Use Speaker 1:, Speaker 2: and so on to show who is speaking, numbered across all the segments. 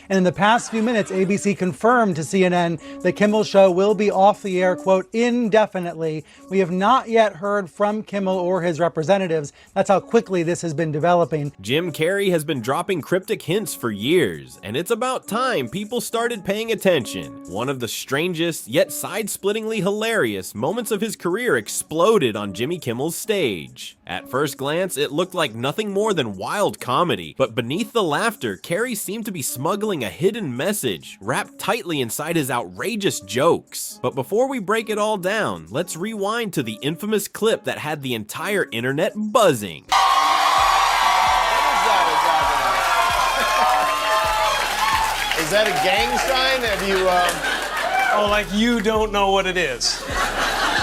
Speaker 1: And in the past few minutes, ABC confirmed to CNN that Kimmel's show will be off the air, quote, indefinitely. We have not yet heard from Kimmel or his representatives. That's how quickly this has been developing.
Speaker 2: Jim Carrey has been dropping cryptic hints for years, and it's about time people started paying attention. One of the strangest, yet side-splittingly hilarious moments of his career exploded on Jimmy Kimmel's stage. At first glance, it looked like nothing more than wild comedy, but beneath the laughter, Carrey seemed to be smuggling a hidden message, wrapped tightly inside his outrageous jokes. But before we break it all down, let's rewind to the infamous clip that had the entire internet buzzing.
Speaker 3: Is that a gang sign? Have you,
Speaker 4: Oh, like you don't know what it is.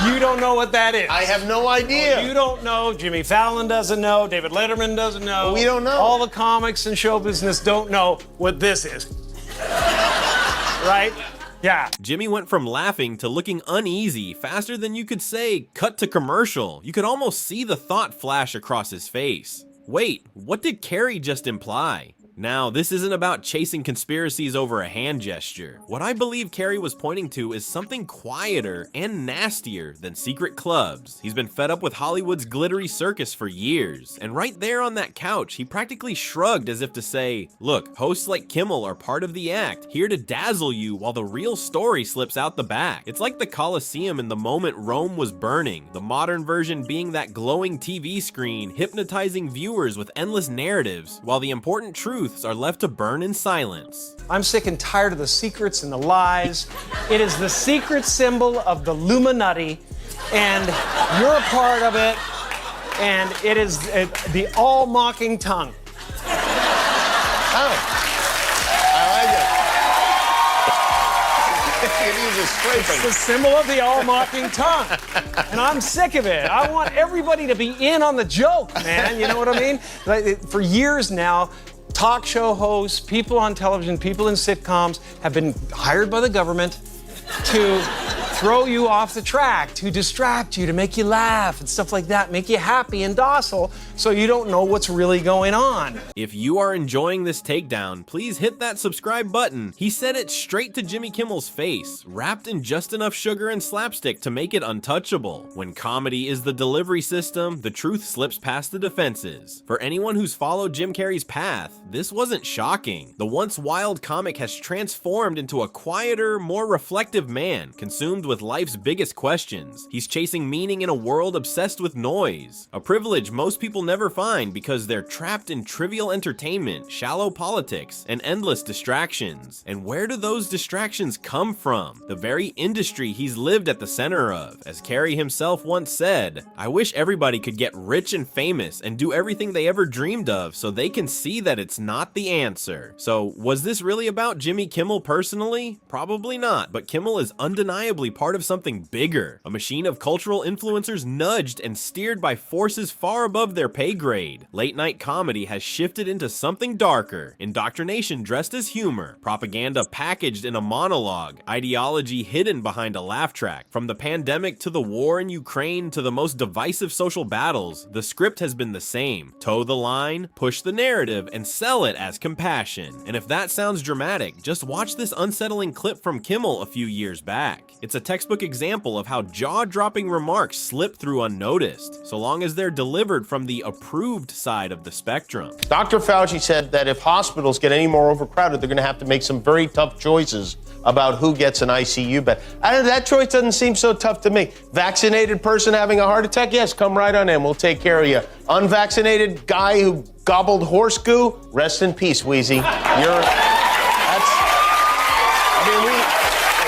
Speaker 4: You don't know what that is.
Speaker 3: I have no idea.
Speaker 4: You don't know. Jimmy Fallon doesn't know. David Letterman doesn't know.
Speaker 3: We don't know.
Speaker 4: All the comics and show business don't know what this is. Right? Yeah.
Speaker 2: Jimmy went from laughing to looking uneasy faster than you could say, cut to commercial. You could almost see the thought flash across his face. Wait, what did Carrey just imply? Now, this isn't about chasing conspiracies over a hand gesture. What I believe Carrey was pointing to is something quieter and nastier than secret clubs. He's been fed up with Hollywood's glittery circus for years, and right there on that couch, he practically shrugged as if to say, look, hosts like Kimmel are part of the act, here to dazzle you while the real story slips out the back. It's like the Colosseum in the moment Rome was burning, the modern version being that glowing TV screen, hypnotizing viewers with endless narratives, while the important truths are left to burn in silence.
Speaker 4: I'm sick and tired of the secrets and the lies. It is the secret symbol of the Illuminati, and you're a part of it, and it is the all-mocking tongue.
Speaker 3: Oh, I like it. It uses scraping.
Speaker 4: It's the symbol of the all-mocking tongue. And I'm sick of it. I want everybody to be in on the joke, man. You know what I mean? Like, for years now, talk show hosts, people on television, people in sitcoms have been hired by the government to throw you off the track, to distract you, to make you laugh and stuff like that, make you happy and docile so you don't know what's really going on.
Speaker 2: If you are enjoying this takedown, please hit that subscribe button. He said it straight to Jimmy Kimmel's face, wrapped in just enough sugar and slapstick to make it untouchable. When comedy is the delivery system, the truth slips past the defenses. For anyone who's followed Jim Carrey's path, this wasn't shocking. The once wild comic has transformed into a quieter, more reflective man, consumed with life's biggest questions. He's chasing meaning in a world obsessed with noise, a privilege most people never find because they're trapped in trivial entertainment, shallow politics, and endless distractions. And where do those distractions come from? The very industry he's lived at the center of. As Carrey himself once said, I wish everybody could get rich and famous and do everything they ever dreamed of so they can see that it's not the answer. So, was this really about Jimmy Kimmel personally? Probably not, but Kimmel is undeniably part of something bigger, a machine of cultural influencers nudged and steered by forces far above their pay grade. Late night comedy has shifted into something darker, indoctrination dressed as humor, propaganda packaged in a monologue, ideology hidden behind a laugh track. From the pandemic to the war in Ukraine to the most divisive social battles, the script has been the same. Toe the line, push the narrative, and sell it as compassion. And if that sounds dramatic, just watch this unsettling clip from Kimmel a few years back. It's a textbook example of how jaw-dropping remarks slip through unnoticed, so long as they're delivered from the approved side of the spectrum.
Speaker 3: Dr. Fauci said that if hospitals get any more overcrowded, they're going to have to make some very tough choices about who gets an ICU bed. That choice doesn't seem so tough to me. Vaccinated person having a heart attack? Yes, come right on in. We'll take care of you. Unvaccinated guy who gobbled horse goo? Rest in peace, Wheezy.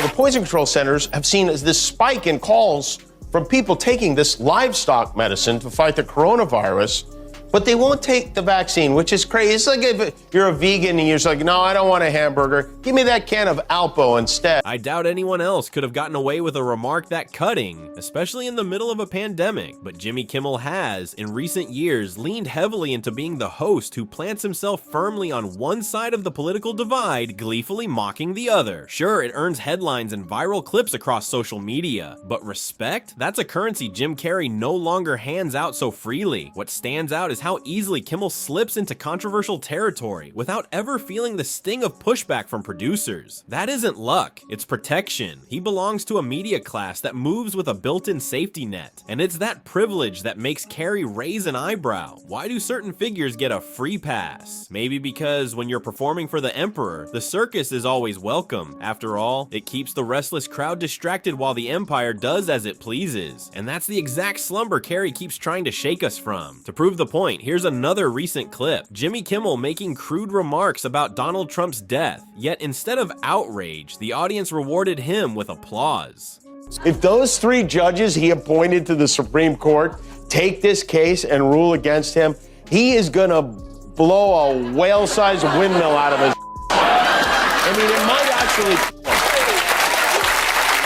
Speaker 3: The poison control centers have seen this spike in calls from people taking this livestock medicine to fight the coronavirus, but they won't take the vaccine, which is crazy. It's like if you're a vegan and you're just like, no, I don't want a hamburger. Give me that can of Alpo instead.
Speaker 2: I doubt anyone else could have gotten away with a remark that cutting, especially in the middle of a pandemic, but Jimmy Kimmel has, in recent years, leaned heavily into being the host who plants himself firmly on one side of the political divide, gleefully mocking the other. Sure, it earns headlines and viral clips across social media, but respect? That's a currency Jim Carrey no longer hands out so freely. What stands out is how easily Kimmel slips into controversial territory without ever feeling the sting of pushback from producers. That isn't luck, it's protection. He belongs to a media class that moves with a built-in safety net, and it's that privilege that makes Carrey raise an eyebrow. Why do certain figures get a free pass? Maybe because when you're performing for the Emperor, the circus is always welcome. After all, it keeps the restless crowd distracted while the Empire does as it pleases. And that's the exact slumber Carrey keeps trying to shake us from. To prove the point, here's another recent clip. Jimmy Kimmel making crude remarks about Donald Trump's death, yet instead of outrage, the audience rewarded him with applause.
Speaker 3: If those 3 judges he appointed to the Supreme Court take this case and rule against him, he is gonna blow a whale-sized windmill out of his. I mean, it might actually.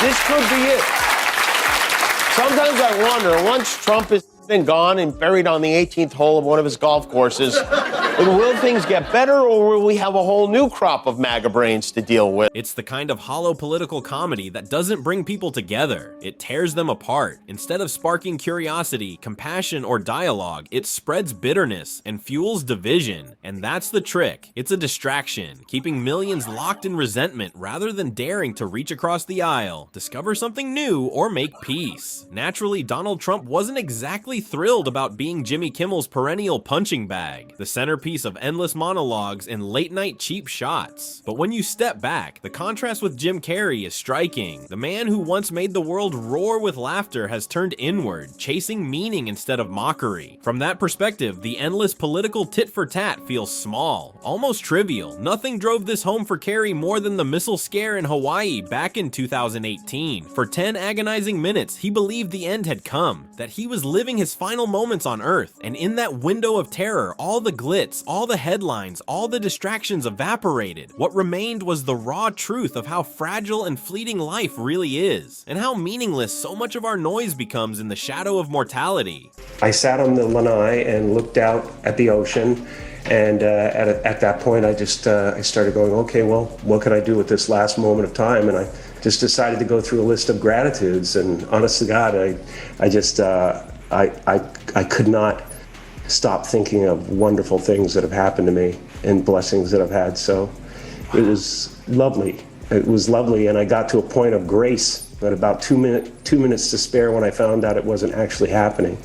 Speaker 3: This could be it. Sometimes I wonder, once Trump has been gone and buried on the 18th hole of one of his golf courses, will things get better, or will we have a whole new crop of MAGA brains to deal with?
Speaker 2: It's the kind of hollow political comedy that doesn't bring people together. It tears them apart. Instead of sparking curiosity, compassion, or dialogue, it spreads bitterness and fuels division. And that's the trick. It's a distraction, keeping millions locked in resentment rather than daring to reach across the aisle, discover something new, or make peace. Naturally, Donald Trump wasn't exactly thrilled about being Jimmy Kimmel's perennial punching bag, the centerpiece of endless monologues and late-night cheap shots. But when you step back, the contrast with Jim Carrey is striking. The man who once made the world roar with laughter has turned inward, chasing meaning instead of mockery. From that perspective, the endless political tit-for-tat feels small, almost trivial. Nothing drove this home for Carrey more than the missile scare in Hawaii back in 2018. For 10 agonizing minutes, he believed the end had come, that he was living his final moments on Earth, and in that window of terror, all the glitz, all the headlines, all the distractions evaporated. What remained was the raw truth of how fragile and fleeting life really is, and how meaningless so much of our noise becomes in the shadow of mortality.
Speaker 5: I sat on the lanai and looked out at the ocean, and at that point I started going, okay, well, what can I do with this last moment of time? And I just decided to go through a list of gratitudes, and honest to God, I could not stop thinking of wonderful things that have happened to me and blessings that I've had. So it was lovely. It was lovely, and I got to a point of grace at about 2 minutes to spare when I found out it wasn't actually happening.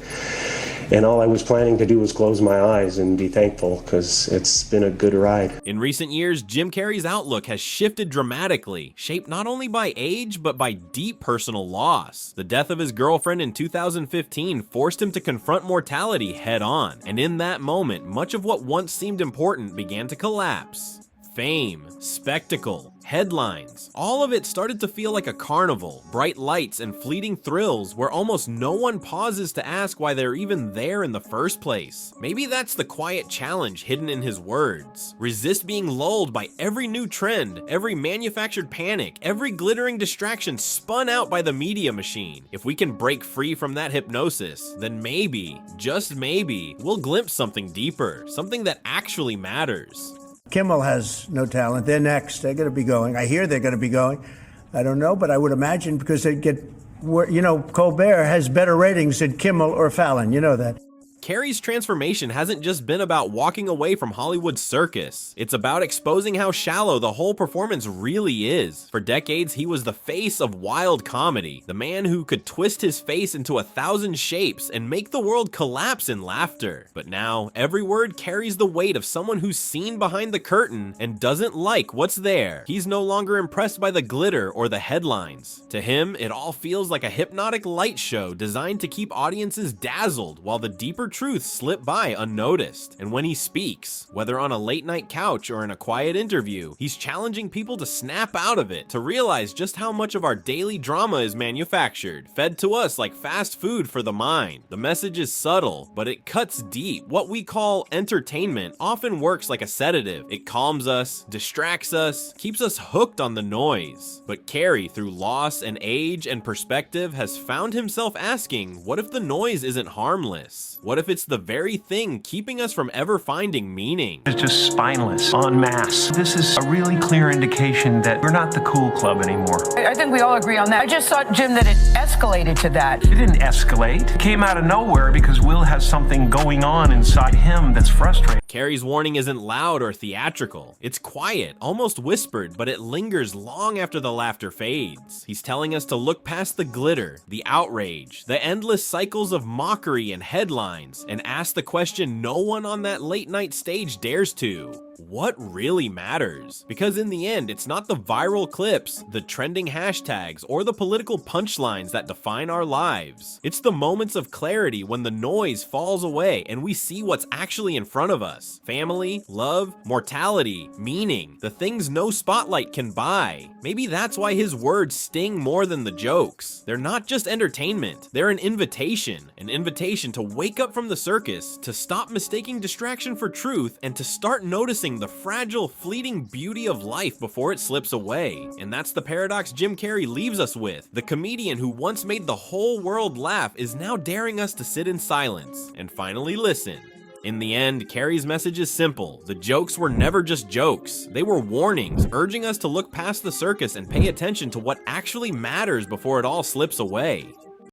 Speaker 5: And all I was planning to do was close my eyes and be thankful, because it's been a good ride.
Speaker 2: In recent years, Jim Carrey's outlook has shifted dramatically, shaped not only by age, but by deep personal loss. The death of his girlfriend in 2015 forced him to confront mortality head on, and in that moment, much of what once seemed important began to collapse. Fame, spectacle, headlines, all of it started to feel like a carnival, bright lights and fleeting thrills where almost no one pauses to ask why they're even there in the first place. Maybe that's the quiet challenge hidden in his words. Resist being lulled by every new trend, every manufactured panic, every glittering distraction spun out by the media machine. If we can break free from that hypnosis, then maybe, just maybe, we'll glimpse something deeper, something that actually matters.
Speaker 6: Kimmel has no talent. They're next. They're going to be going. I hear they're going to be going. I don't know, but I would imagine because they get, Colbert has better ratings than Kimmel or Fallon. You know that.
Speaker 2: Carrey's transformation hasn't just been about walking away from Hollywood's circus. It's about exposing how shallow the whole performance really is. For decades, he was the face of wild comedy, the man who could twist his face into 1,000 shapes and make the world collapse in laughter. But now, every word carries the weight of someone who's seen behind the curtain and doesn't like what's there. He's no longer impressed by the glitter or the headlines. To him, it all feels like a hypnotic light show designed to keep audiences dazzled while the deeper truths slip by unnoticed. And when he speaks, whether on a late night couch or in a quiet interview, he's challenging people to snap out of it, to realize just how much of our daily drama is manufactured, fed to us like fast food for the mind. The message is subtle, but it cuts deep. What we call entertainment often works like a sedative. It calms us, distracts us, keeps us hooked on the noise. But Carrey, through loss and age and perspective, has found himself asking, what if the noise isn't harmless? What if What if it's the very thing keeping us from ever finding meaning?
Speaker 7: It's just spineless, en masse. This is a really clear indication that we're not the cool club anymore.
Speaker 8: I think we all agree on that. I just thought, Jim, that it escalated to that.
Speaker 7: It didn't escalate. It came out of nowhere because Will has something going on inside him that's frustrating.
Speaker 2: Carrey's warning isn't loud or theatrical. It's quiet, almost whispered, but it lingers long after the laughter fades. He's telling us to look past the glitter, the outrage, the endless cycles of mockery and headlines, and ask the question no one on that late night stage dares to. What really matters? Because in the end, it's not the viral clips, the trending hashtags, or the political punchlines that define our lives. It's the moments of clarity when the noise falls away and we see what's actually in front of us. Family, love, mortality, meaning, the things no spotlight can buy. Maybe that's why his words sting more than the jokes. They're not just entertainment, they're an invitation to wake up from the circus, to stop mistaking distraction for truth, and to start noticing the fragile, fleeting beauty of life before it slips away. And that's the paradox Jim Carrey leaves us with. The comedian who once made the whole world laugh is now daring us to sit in silence and finally listen. In the end, Carrey's message is simple. The jokes were never just jokes. They were warnings, urging us to look past the circus and pay attention to what actually matters before it all slips away.